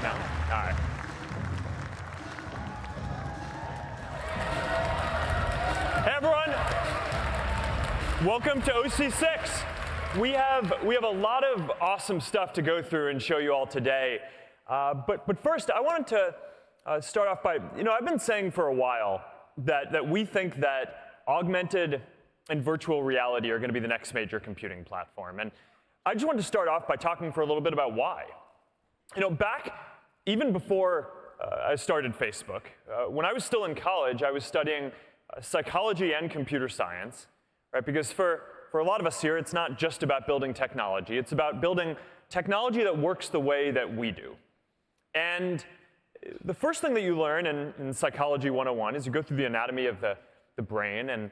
No? All right. Hey, everyone. Welcome to OC6. We have a lot of awesome stuff to go through and show you all today. But first, I wanted to start off by, I've been saying for a while that we think that augmented and virtual reality are going to be the next major computing platform. And I just wanted to start off by talking for a little bit about why. Back even before I started Facebook, when I was still in college, I was studying psychology and computer science, right? Because for a lot of us here, it's not just about building technology. It's about building technology that works the way that we do. And the first thing that you learn in Psychology 101 is you go through the anatomy of the brain, and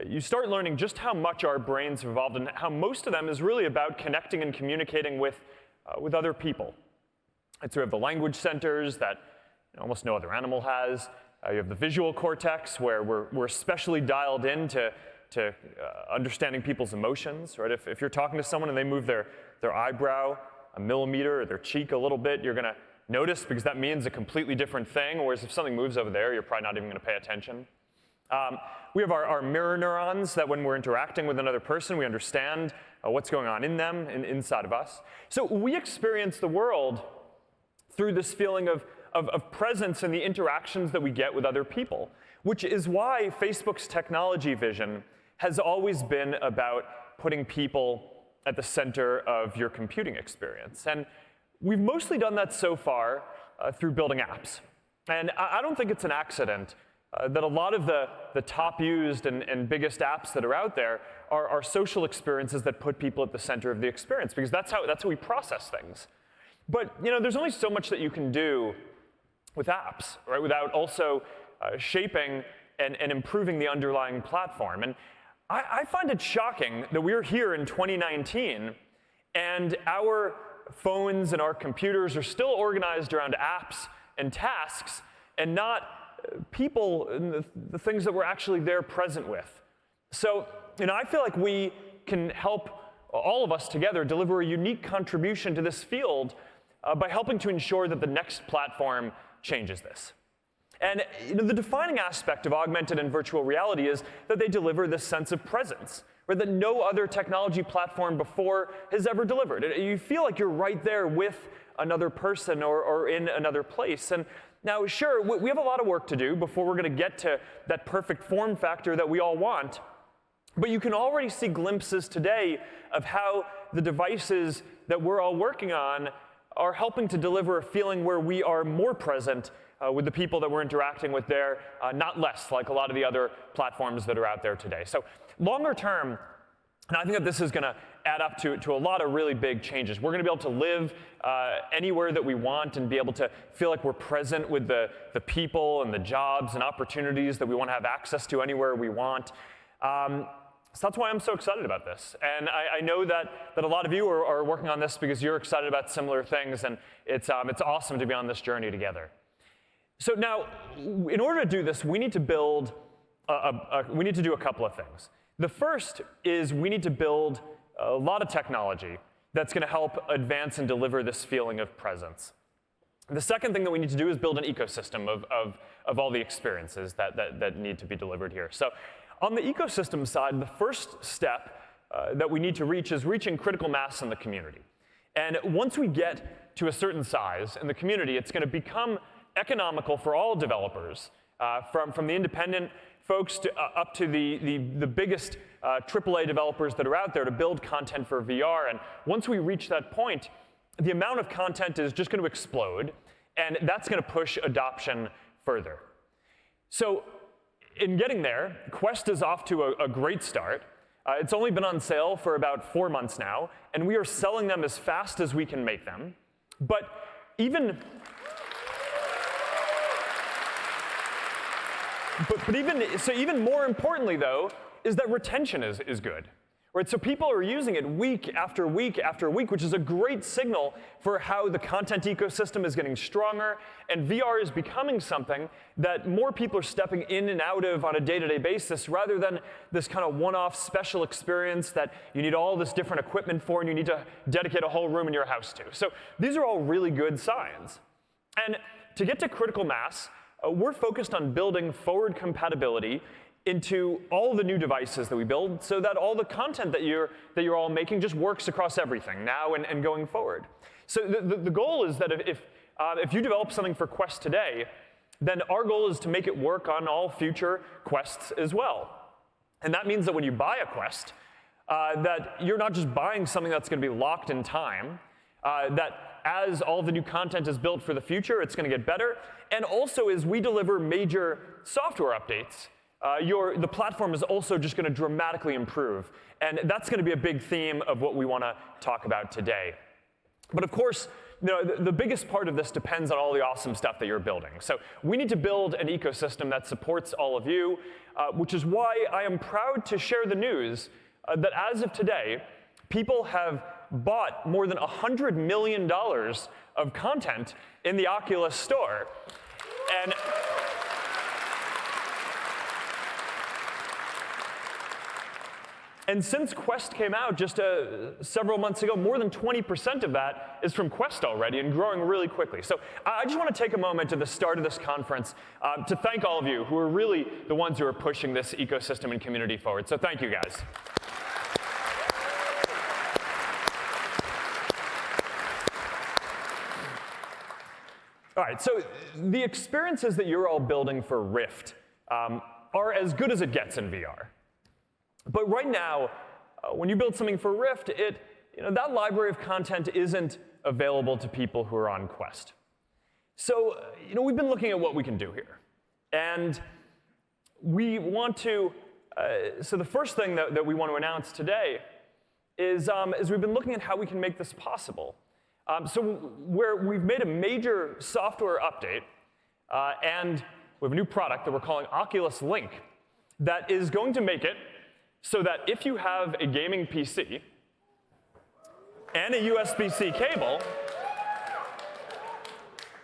you start learning just how much our brains have evolved and how most of them is really about connecting and communicating with other people. And so we have the language centers that almost no other animal has. You have the visual cortex, where we're especially dialed in to understanding people's emotions, right? If you're talking to someone and they move their eyebrow a millimeter or their cheek a little bit, you're going to notice because that means a completely different thing, whereas if something moves over there, you're probably not even going to pay attention. We have our mirror neurons that when we're interacting with another person, we understand what's going on in them and inside of us. So we experience the world through this feeling of presence and the interactions that we get with other people, which is why Facebook's technology vision has always been about putting people at the center of your computing experience. And we've mostly done that so far through building apps. And I don't think it's an accident that a lot of the top used and biggest apps that are out there are social experiences that put people at the center of the experience, because that's how we process things. But there's only so much that you can do with apps, right, without also shaping and improving the underlying platform. And I find it shocking that we're here in 2019 and our phones and our computers are still organized around apps and tasks and not people and the things that we're actually there present with. So I feel like we can help all of us together deliver a unique contribution to this field by helping to ensure that the next platform changes this. And the defining aspect of augmented and virtual reality is that they deliver this sense of presence, right, that no other technology platform before has ever delivered. You feel like you're right there with another person or in another place. And now, sure, we have a lot of work to do before we're going to get to that perfect form factor that we all want. But you can already see glimpses today of how the devices that we're all working on are helping to deliver a feeling where we are more present with the people that we're interacting with there, not less, like a lot of the other platforms that are out there today. So longer term, and I think that this is going to add up to a lot of really big changes. We're going to be able to live anywhere that we want and be able to feel like we're present with the people and the jobs and opportunities that we want to have access to anywhere we want. So that's why I'm so excited about this. And I know that a lot of you are working on this because you're excited about similar things, and it's awesome to be on this journey together. So now, in order to do this, we need to build we need to do a couple of things. The first is we need to build a lot of technology that's going to help advance and deliver this feeling of presence. The second thing that we need to do is build an ecosystem of all the experiences that need to be delivered here. So on the ecosystem side, the first step that we need to reach is reaching critical mass in the community. And once we get to a certain size in the community, it's going to become economical for all developers, from the independent folks up to the biggest AAA developers that are out there to build content for VR. And once we reach that point, the amount of content is just going to explode, and that's going to push adoption further. So in getting there, Quest is off to a great start. It's only been on sale for about 4 months now, and we are selling them as fast as we can make them. But even more importantly, though, is that retention is good. Right? So people are using it week after week after week, which is a great signal for how the content ecosystem is getting stronger, and VR is becoming something that more people are stepping in and out of on a day-to-day basis, rather than this kind of one-off special experience that you need all this different equipment for and you need to dedicate a whole room in your house to. So these are all really good signs. And to get to critical mass, we're focused on building forward compatibility into all the new devices that we build so that all the content that you're all making just works across everything now and going forward. So the goal is that if you develop something for Quest today, then our goal is to make it work on all future Quests as well. And that means that when you buy a Quest, that you're not just buying something that's going to be locked in time, that as all the new content is built for the future, it's going to get better. And also, as we deliver major software updates, the platform is also just going to dramatically improve. And that's going to be a big theme of what we want to talk about today. But of course, the biggest part of this depends on all the awesome stuff that you're building. So we need to build an ecosystem that supports all of you, which is why I am proud to share the news that as of today, people have bought more than $100 million of content in the Oculus store. And since Quest came out just several months ago, more than 20% of that is from Quest already and growing really quickly. So I just want to take a moment at the start of this conference to thank all of you who are really the ones who are pushing this ecosystem and community forward. So thank you, guys. All right, so the experiences that you're all building for Rift are as good as it gets in VR. But right now, when you build something for Rift, that library of content isn't available to people who are on Quest. So we've been looking at what we can do here. And we want to, so the first thing that we want to announce today is we've been looking at how we can make this possible. So we've made a major software update, and we have a new product that we're calling Oculus Link that is going to make it so that if you have a gaming PC and a USB-C cable,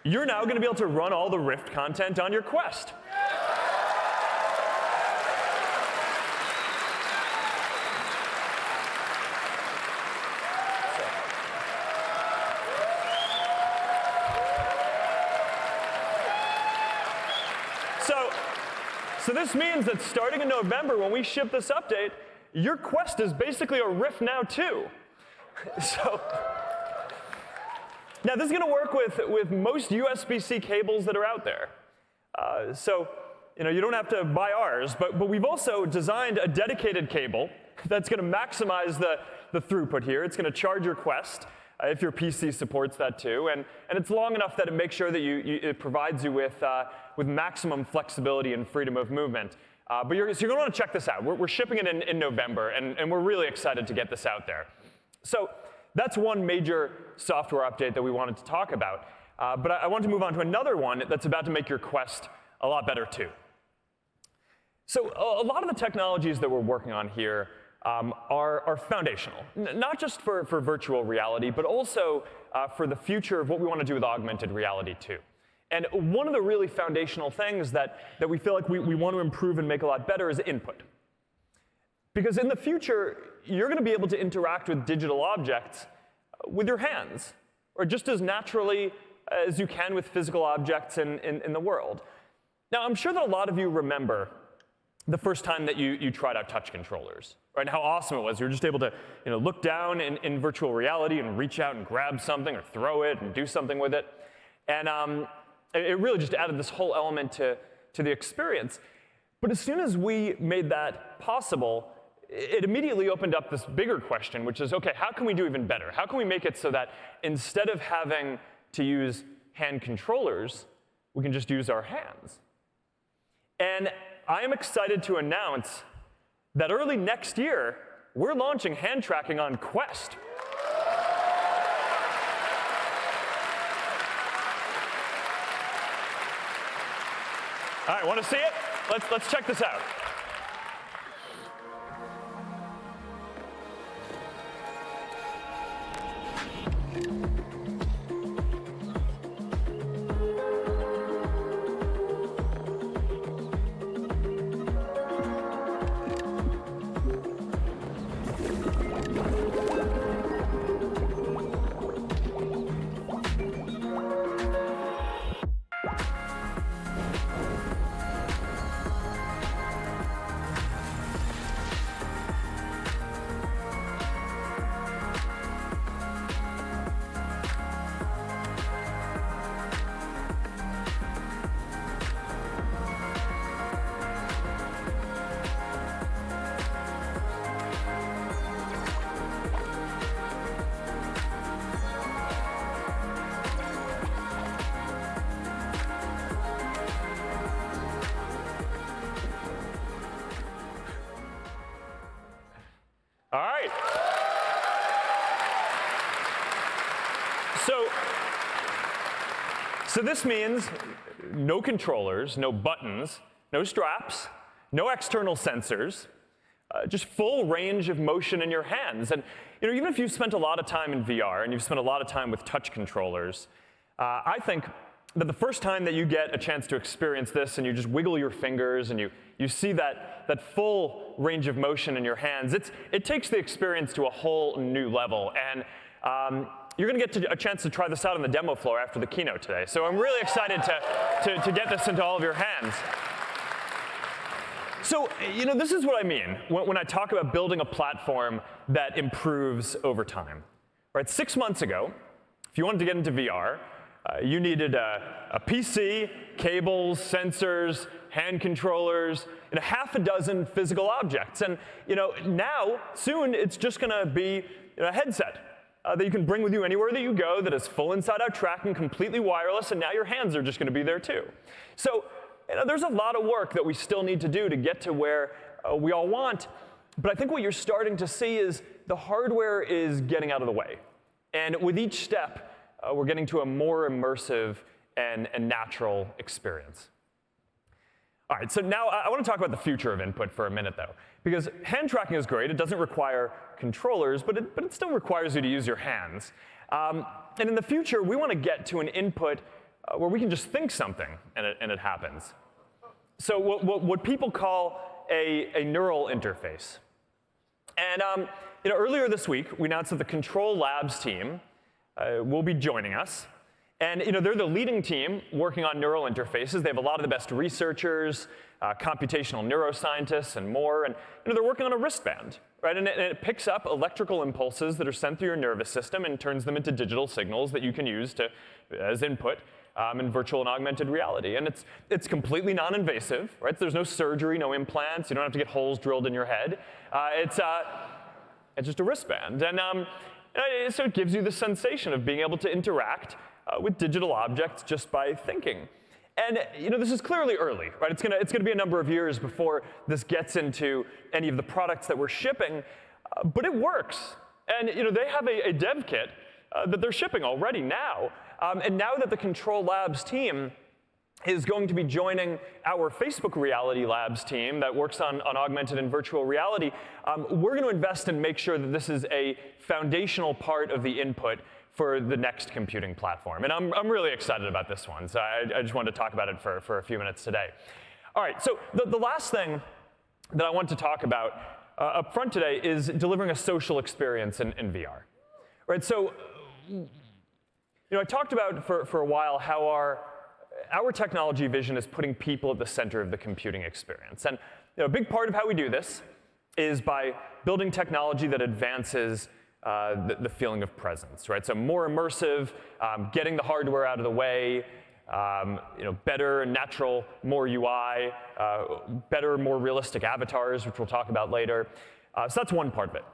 you're now going to be able to run all the Rift content on your Quest. So this means that starting in November, when we ship this update, your Quest is basically a Rift now too. So now this is going to work with most USB-C cables that are out there. So you don't have to buy ours, but we've also designed a dedicated cable that's going to maximize the throughput here. It's going to charge your Quest if your PC supports that too, and it's long enough that it makes sure that it provides you with maximum flexibility and freedom of movement. But you're going to want to check this out. We're shipping it in November, and we're really excited to get this out there. So that's one major software update that we wanted to talk about. But I want to move on to another one that's about to make your Quest a lot better too. So a lot of the technologies that we're working on here are foundational, not just for virtual reality, but also for the future of what we want to do with augmented reality too. And one of the really foundational things that we feel like we want to improve and make a lot better is input. Because in the future, you're going to be able to interact with digital objects with your hands, or just as naturally as you can with physical objects in the world. Now, I'm sure that a lot of you remember the first time that you tried out touch controllers, right? And how awesome it was. You were just able to look down in virtual reality and reach out and grab something or throw it and do something with it. And it really just added this whole element to the experience. But as soon as we made that possible, it immediately opened up this bigger question, which is, OK, how can we do even better? How can we make it so that instead of having to use hand controllers, we can just use our hands? And I am excited to announce that early next year, we're launching hand tracking on Quest. All right, want to see it? Let's check this out. So this means no controllers, no buttons, no straps, no external sensors, just full range of motion in your hands. And even if you've spent a lot of time in VR and you've spent a lot of time with touch controllers, I think that the first time that you get a chance to experience this and you just wiggle your fingers and you see that full range of motion in your hands, it takes the experience to a whole new level. And you're going to get a chance to try this out on the demo floor after the keynote today. So I'm really excited to get this into all of your hands. So, this is what I mean when I talk about building a platform that improves over time. Right? 6 months ago, if you wanted to get into VR, you needed a PC, cables, sensors, hand controllers, and half a dozen physical objects. And now, soon, it's just going to be a headset that you can bring with you anywhere that you go that is full inside-out tracking, completely wireless, and now your hands are just going to be there too. So there's a lot of work that we still need to do to get to where we all want. But I think what you're starting to see is the hardware is getting out of the way. And with each step, we're getting to a more immersive and natural experience. All right, so now I want to talk about the future of input for a minute, though. Because hand tracking is great. It doesn't require controllers, but it still requires you to use your hands. And in the future, we want to get to an input where we can just think something, and it happens. So what people call a neural interface. And earlier this week, we announced that the Control Labs team will be joining us. And they're the leading team working on neural interfaces. They have a lot of the best researchers, computational neuroscientists, and more. And they're working on a wristband, right? And it picks up electrical impulses that are sent through your nervous system and turns them into digital signals that you can use as input in virtual and augmented reality. And it's completely non-invasive, right? So there's no surgery, no implants. You don't have to get holes drilled in your head. It's just a wristband. And so it gives you the sensation of being able to interact with digital objects just by thinking. And this is clearly early, right? It's gonna be a number of years before this gets into any of the products that we're shipping, but it works. And they have a dev kit that they're shipping already now. And now that the Control Labs team is going to be joining our Facebook Reality Labs team that works on augmented and virtual reality, we're going to invest and make sure that this is a foundational part of the input for the next computing platform. And I'm really excited about this one, so I just wanted to talk about it for a few minutes today. All right, so the last thing that I want to talk about up front today is delivering a social experience in VR. Right, so I talked about for a while how our technology vision is putting people at the center of the computing experience. And a big part of how we do this is by building technology that advances the feeling of presence, right? So more immersive, getting the hardware out of the way, better and natural, more UI, better, more realistic avatars, which we'll talk about later. So that's one part of it.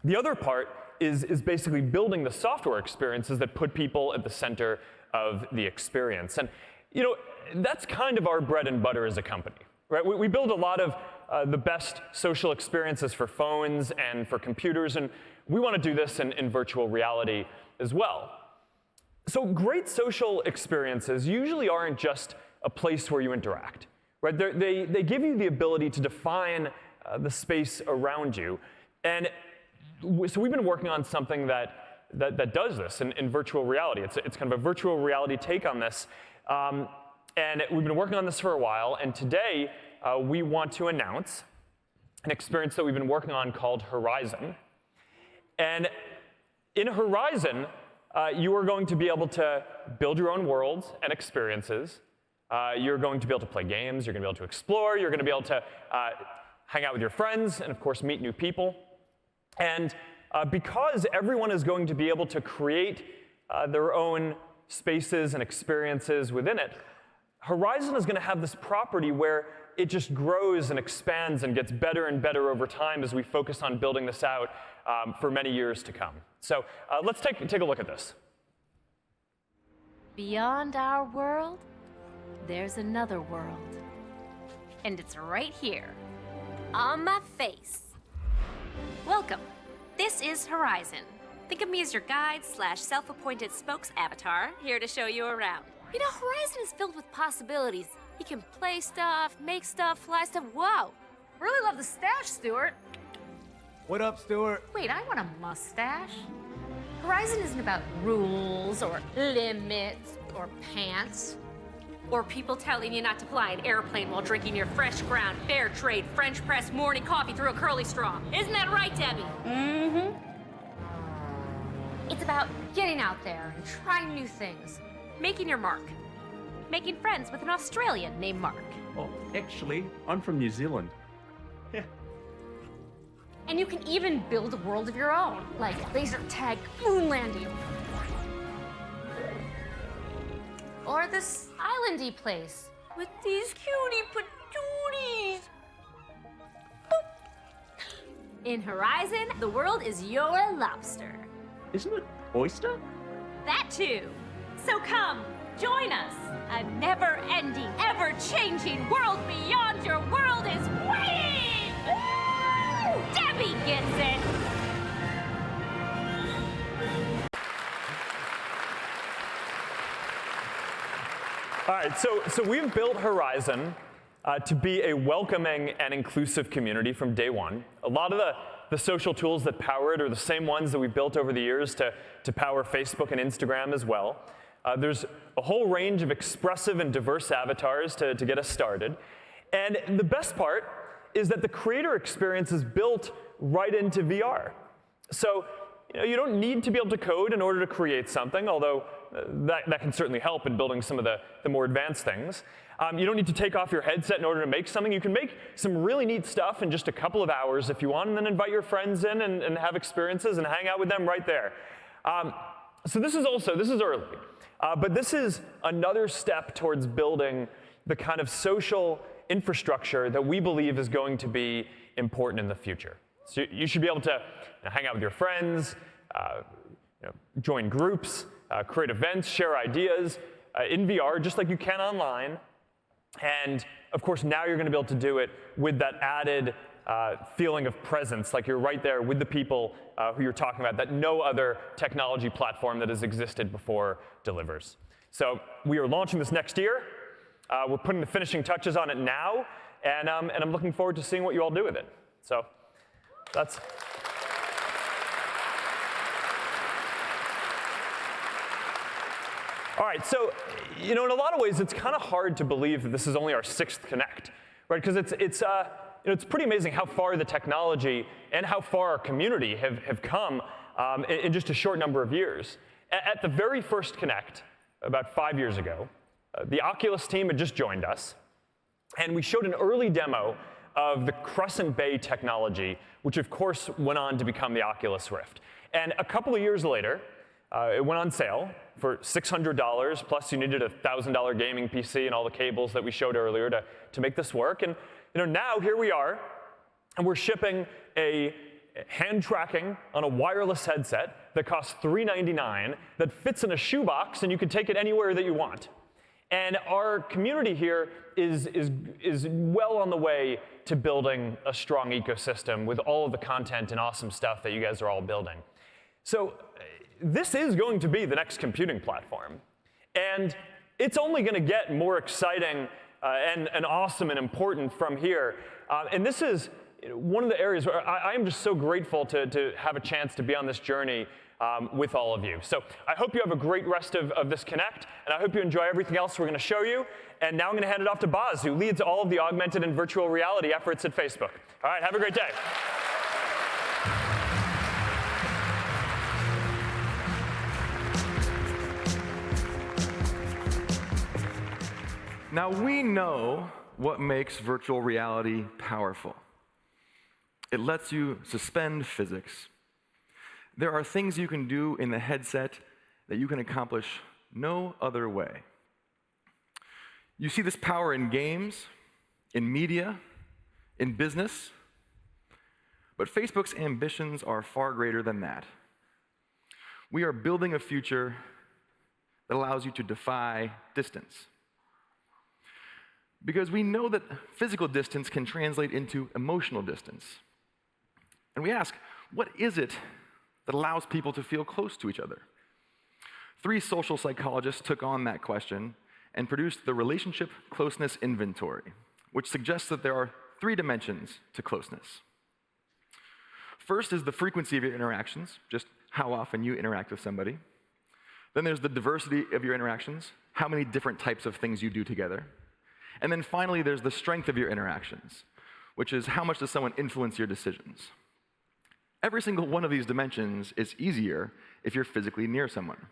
The other part is basically building the software experiences that put people at the center of the experience. And that's kind of our bread and butter as a company, right? We build a lot of the best social experiences for phones and for computers, and we want to do this in virtual reality as well. So great social experiences usually aren't just a place where you interact, right? They give you the ability to define the space around you. And so we've been working on something that does this in virtual reality. It's kind of a virtual reality take on this. And we've been working on this for a while. And today, we want to announce an experience that we've been working on called Horizon. And in Horizon, you are going to be able to build your own worlds and experiences. You're going to be able to play games. You're going to be able to explore. You're going to be able to hang out with your friends and, of course, meet new people. And because everyone is going to be able to create their own spaces and experiences within it, Horizon is going to have this property where it just grows and expands and gets better and better over time as we focus on building this out for many years to come. So let's take a look at this. Beyond our world, there's another world. And it's right here, on my face. Welcome. This is Horizon, Think of me as your guide slash self-appointed spokes avatar, here to show you around. You know, Horizon is filled with possibilities. You can play stuff, make stuff, fly stuff. Whoa! Really love the stash, Stuart. What up, Stuart? Wait, I want a mustache. Horizon isn't about rules or limits or pants. Or people telling you not to fly an airplane while drinking your fresh ground, fair trade, French press morning coffee through a curly straw. Isn't that right, Debbie? Mm-hmm. It's about getting out there and trying new things. Making your mark. Making friends with an Australian named Mark. Oh, actually, I'm from New Zealand. And you can even build a world of your own, like laser tag moon landing. Or this islandy place with these cutie patooties. Boop. In Horizon, the world is your lobster. Isn't it oyster? That too. So come, join us. A never-ending, ever-changing world beyond your world is waiting! Woo! Debbie gets it! All right, so we've built Horizon to be a welcoming and inclusive community from day one. A lot of the social tools that power it are the same ones that we built over the years to power Facebook and Instagram as well. There's a whole range of expressive and diverse avatars to get us started. And the best part is that the creator experience is built right into VR. So you don't need to be able to code in order to create something, although that can certainly help in building some of the more advanced things. You don't need to take off your headset in order to make something. You can make some really neat stuff in just a couple of hours if you want, and then invite your friends in and have experiences and hang out with them right there. So this is early, but this is another step towards building the kind of social infrastructure that we believe is going to be important in the future. So you should be able to hang out with your friends, join groups, create events, share ideas in VR, just like you can online. And of course, now you're going to be able to do it with that added feeling of presence, like you're right there with the people who you're talking about, that no other technology platform that has existed before delivers. So we are launching this next year. We're putting the finishing touches on it now, and I'm looking forward to seeing what you all do with it. So that's. All right, so in a lot of ways, it's kind of hard to believe that this is only our 6th Connect, right? Because it's pretty amazing how far the technology and how far our community have come in just a short number of years. At the very first Connect, about 5 years ago, the Oculus team had just joined us, and we showed an early demo of the Crescent Bay technology, which of course went on to become the Oculus Rift. And a couple of years later, it went on sale for $600, plus you needed a $1,000 gaming PC and all the cables that we showed earlier to make this work. And now here we are, and we're shipping a hand tracking on a wireless headset that costs $399, that fits in a shoebox, and you can take it anywhere that you want. And our community here is well on the way to building a strong ecosystem with all of the content and awesome stuff that you guys are all building. So this is going to be the next computing platform. And it's only going to get more exciting and awesome and important from here. And this is one of the areas where I am just so grateful to have a chance to be on this journey with all of you. So I hope you have a great rest of this Connect, and I hope you enjoy everything else we're going to show you. And now I'm going to hand it off to Boz, who leads all of the augmented and virtual reality efforts at Facebook. All right, have a great day. Now, we know what makes virtual reality powerful. It lets you suspend physics. There are things you can do in the headset that you can accomplish no other way. You see this power in games, in media, in business, but Facebook's ambitions are far greater than that. We are building a future that allows you to defy distance. Because we know that physical distance can translate into emotional distance. And we ask, what is it that allows people to feel close to each other. 3 social psychologists took on that question and produced the Relationship Closeness Inventory, which suggests that there are 3 dimensions to closeness. First is the frequency of your interactions, just how often you interact with somebody. Then there's the diversity of your interactions, how many different types of things you do together. And then finally, there's the strength of your interactions, which is how much does someone influence your decisions. Every single one of these dimensions is easier if you're physically near someone.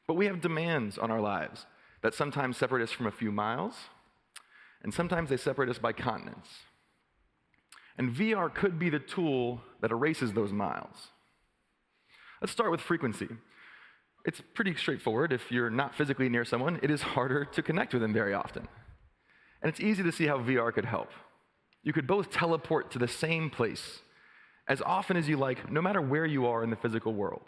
But we have demands on our lives that sometimes separate us from a few miles, and sometimes they separate us by continents. And VR could be the tool that erases those miles. Let's start with frequency. It's pretty straightforward. If you're not physically near someone, it is harder to connect with them very often. And it's easy to see how VR could help. You could both teleport to the same place as often as you like, no matter where you are in the physical world.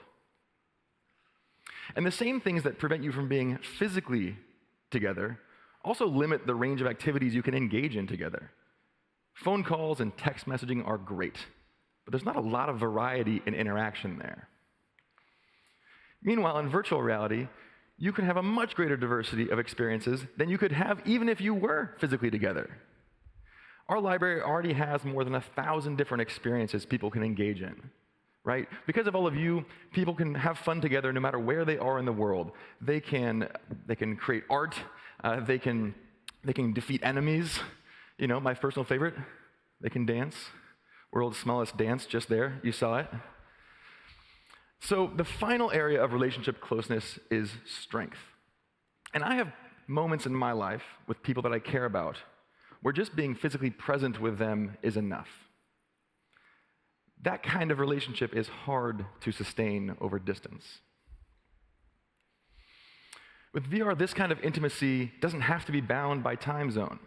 And the same things that prevent you from being physically together also limit the range of activities you can engage in together. Phone calls and text messaging are great, but there's not a lot of variety in interaction there. Meanwhile, in virtual reality, you can have a much greater diversity of experiences than you could have even if you were physically together. Our library already has more than 1,000 different experiences people can engage in, right? Because of all of you, people can have fun together no matter where they are in the world. They can create art, they can defeat enemies. You know, my personal favorite, they can dance. World's smallest dance, just there, you saw it. So the final area of relationship closeness is strength. And I have moments in my life with people that I care about where just being physically present with them is enough. That kind of relationship is hard to sustain over distance. With VR, this kind of intimacy doesn't have to be bound by time zone.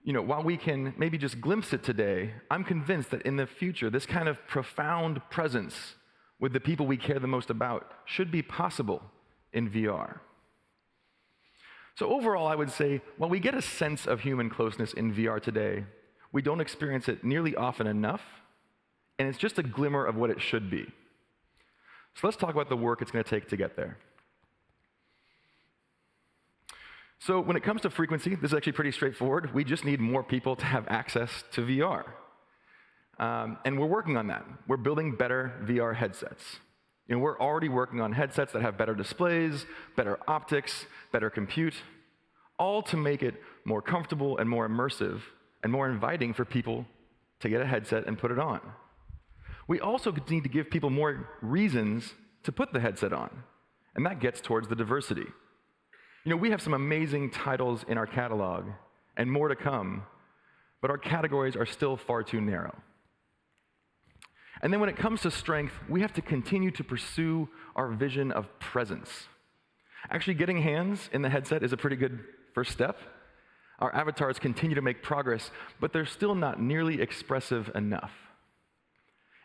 You know, while we can maybe just glimpse it today, I'm convinced that in the future, this kind of profound presence with the people we care the most about should be possible in VR. So overall, I would say, while we get a sense of human closeness in VR today, we don't experience it nearly often enough, and it's just a glimmer of what it should be. So let's talk about the work it's going to take to get there. So when it comes to frequency, this is actually pretty straightforward. We just need more people to have access to VR. And we're working on that. We're building better VR headsets. You know, we're already working on headsets that have better displays, better optics, better compute, all to make it more comfortable and more immersive and more inviting for people to get a headset and put it on. We also need to give people more reasons to put the headset on, and that gets towards the diversity. You know, we have some amazing titles in our catalog, and more to come, but our categories are still far too narrow. And then when it comes to strength, we have to continue to pursue our vision of presence. Actually, getting hands in the headset is a pretty good first step. Our avatars continue to make progress, but they're still not nearly expressive enough.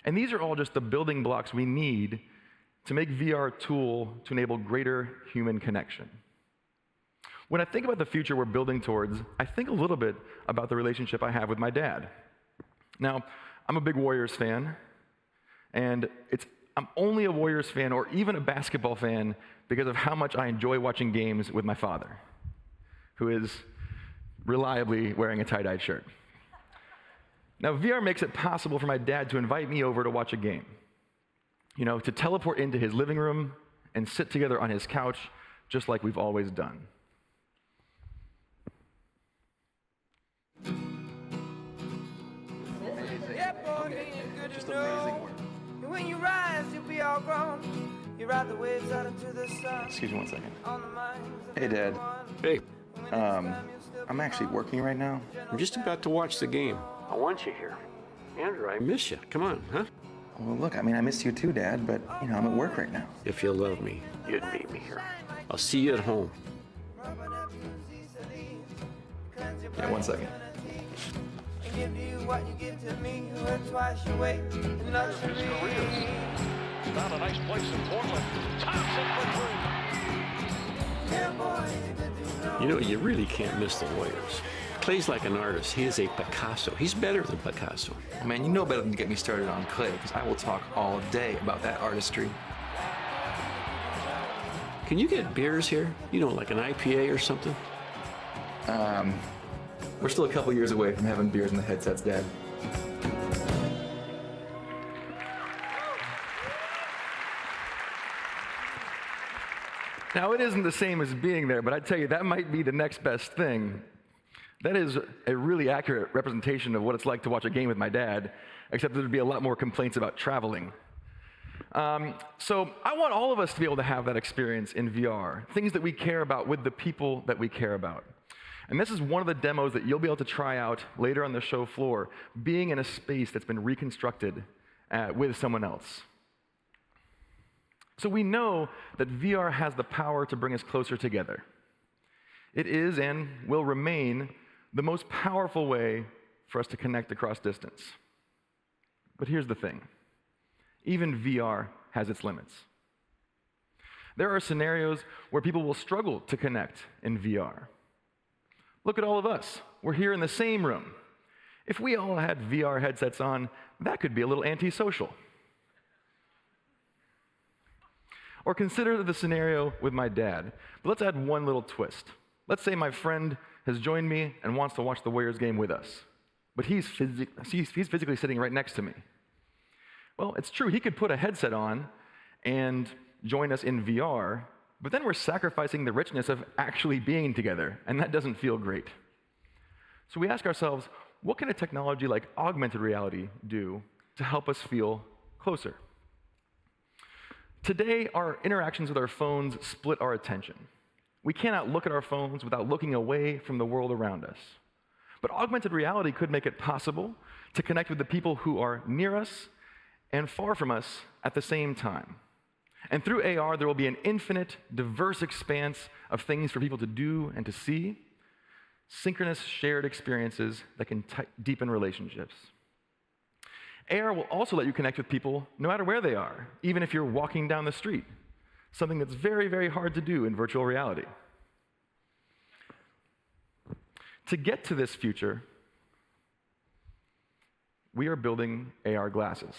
And these are all just the building blocks we need to make VR a tool to enable greater human connection. When I think about the future we're building towards, I think a little bit about the relationship I have with my dad. Now, I'm a big Warriors fan, and I'm only a Warriors fan or even a basketball fan because of how much I enjoy watching games with my father, who is reliably wearing a tie-dyed shirt. Now, VR makes it possible for my dad to invite me over to watch a game. You know, to teleport into his living room and sit together on his couch, just like we've always done. Just amazing work. When you rise, you'll be all grown. You ride the waves out into the sun. Excuse me one second. Hey, Dad. Hey, I'm actually working right now. I'm just about to watch the game. I want you here. Andrew, I miss you. Come on, huh? Well, look, I mean, I miss you too, Dad, but, you know, I'm at work right now. If you love me, you'd meet me here. I'll see you at home. Yeah, one second. Give you what you give to me, you earn twice your weight in luxury. Found a nice place in Portland. Thompson for three. Yeah, boy, you good to know. You know, you really can't miss the Warriors. plays like an artist. He is a Picasso. He's better than Picasso. Man, you know better than to get me started on clay, because I will talk all day about that artistry. Can you get beers here? You know, like an IPA or something? We're still a couple years away from having beers in the headsets, Dad. Now, it isn't the same as being there, but I tell you, that might be the next best thing. That is a really accurate representation of what it's like to watch a game with my dad, except there'd be a lot more complaints about traveling. So I want all of us to be able to have that experience in VR, things that we care about with the people that we care about. And this is one of the demos that you'll be able to try out later on the show floor, being in a space that's been reconstructed with someone else. So we know that VR has the power to bring us closer together. It is and will remain the most powerful way for us to connect across distance. But here's the thing. Even VR has its limits. There are scenarios where people will struggle to connect in VR. Look at all of us. We're here in the same room. If we all had VR headsets on, that could be a little antisocial. Or consider the scenario with my dad. But let's add one little twist. Let's say my friend has joined me and wants to watch the Warriors game with us, but he's physically sitting right next to me. Well, it's true, he could put a headset on and join us in VR, but then we're sacrificing the richness of actually being together, and that doesn't feel great. So we ask ourselves, what can a technology like augmented reality do to help us feel closer? Today, our interactions with our phones split our attention. We cannot look at our phones without looking away from the world around us. But augmented reality could make it possible to connect with the people who are near us and far from us at the same time. And through AR, there will be an infinite, diverse expanse of things for people to do and to see, synchronous shared experiences that can deepen relationships. AR will also let you connect with people no matter where they are, even if you're walking down the street, something that's very, very hard to do in virtual reality. To get to this future, we are building AR glasses.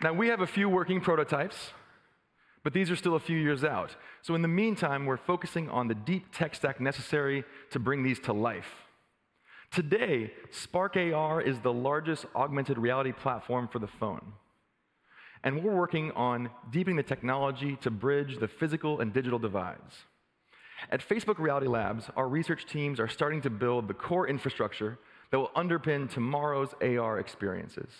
Now, we have a few working prototypes, but these are still a few years out. So in the meantime, we're focusing on the deep tech stack necessary to bring these to life. Today, Spark AR is the largest augmented reality platform for the phone. And we're working on deepening the technology to bridge the physical and digital divides. At Facebook Reality Labs, our research teams are starting to build the core infrastructure that will underpin tomorrow's AR experiences.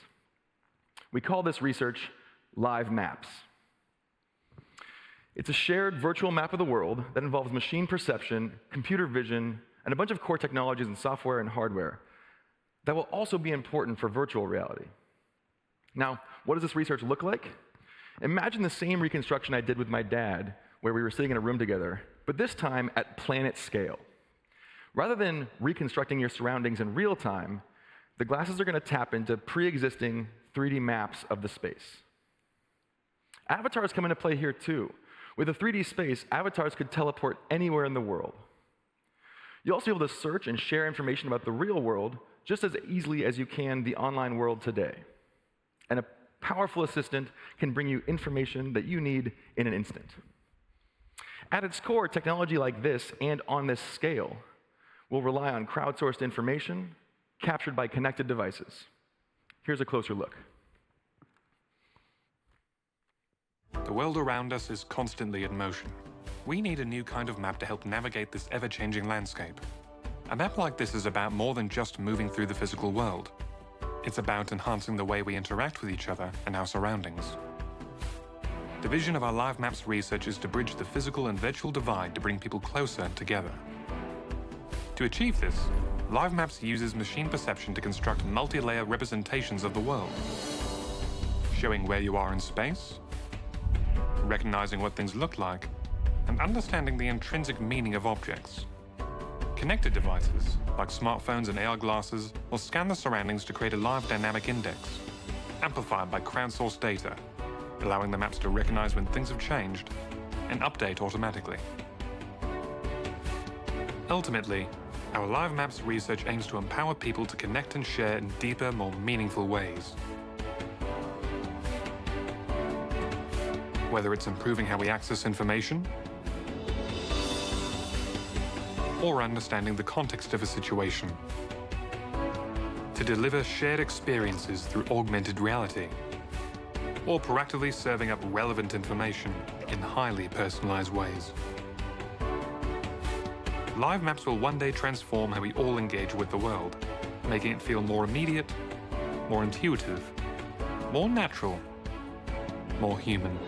We call this research Live Maps. It's a shared virtual map of the world that involves machine perception, computer vision, and a bunch of core technologies in software and hardware that will also be important for virtual reality. Now, what does this research look like? Imagine the same reconstruction I did with my dad, where we were sitting in a room together, but this time at planet scale. Rather than reconstructing your surroundings in real time, the glasses are going to tap into pre-existing 3D maps of the space. Avatars come into play here too. With a 3D space, avatars could teleport anywhere in the world. You'll also be able to search and share information about the real world just as easily as you can the online world today. And a powerful assistant can bring you information that you need in an instant. At its core, technology like this and on this scale will rely on crowdsourced information captured by connected devices. Here's a closer look. The world around us is constantly in motion. We need a new kind of map to help navigate this ever-changing landscape. A map like this is about more than just moving through the physical world. It's about enhancing the way we interact with each other and our surroundings. The vision of our Live Maps research is to bridge the physical and virtual divide to bring people closer together. To achieve this, Live Maps uses machine perception to construct multi-layer representations of the world, showing where you are in space, recognizing what things look like, and understanding the intrinsic meaning of objects. Connected devices, like smartphones and AR glasses, will scan the surroundings to create a live dynamic index, amplified by crowdsourced data. allowing the maps to recognize when things have changed and update automatically. Ultimately, our Live Maps research aims to empower people to connect and share in deeper, more meaningful ways. Whether it's improving how we access information, or understanding the context of a situation, to deliver shared experiences through augmented reality, or proactively serving up relevant information in highly personalized ways. Live Maps will one day transform how we all engage with the world, making it feel more immediate, more intuitive, more natural, more human.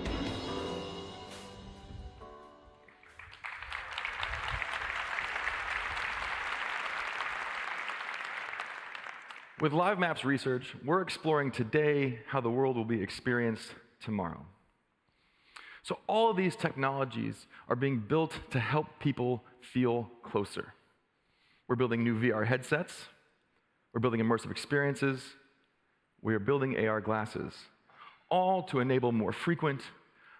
With Live Maps research, we're exploring today how the world will be experienced tomorrow. So all of these technologies are being built to help people feel closer. We're building new VR headsets, we're building immersive experiences, we are building AR glasses, all to enable more frequent,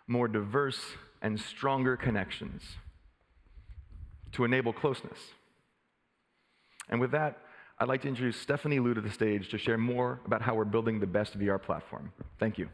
more diverse, and stronger connections, to enable closeness. And with that, I'd like to introduce Stephanie Liu to the stage to share more about how we're building the best VR platform. Thank you.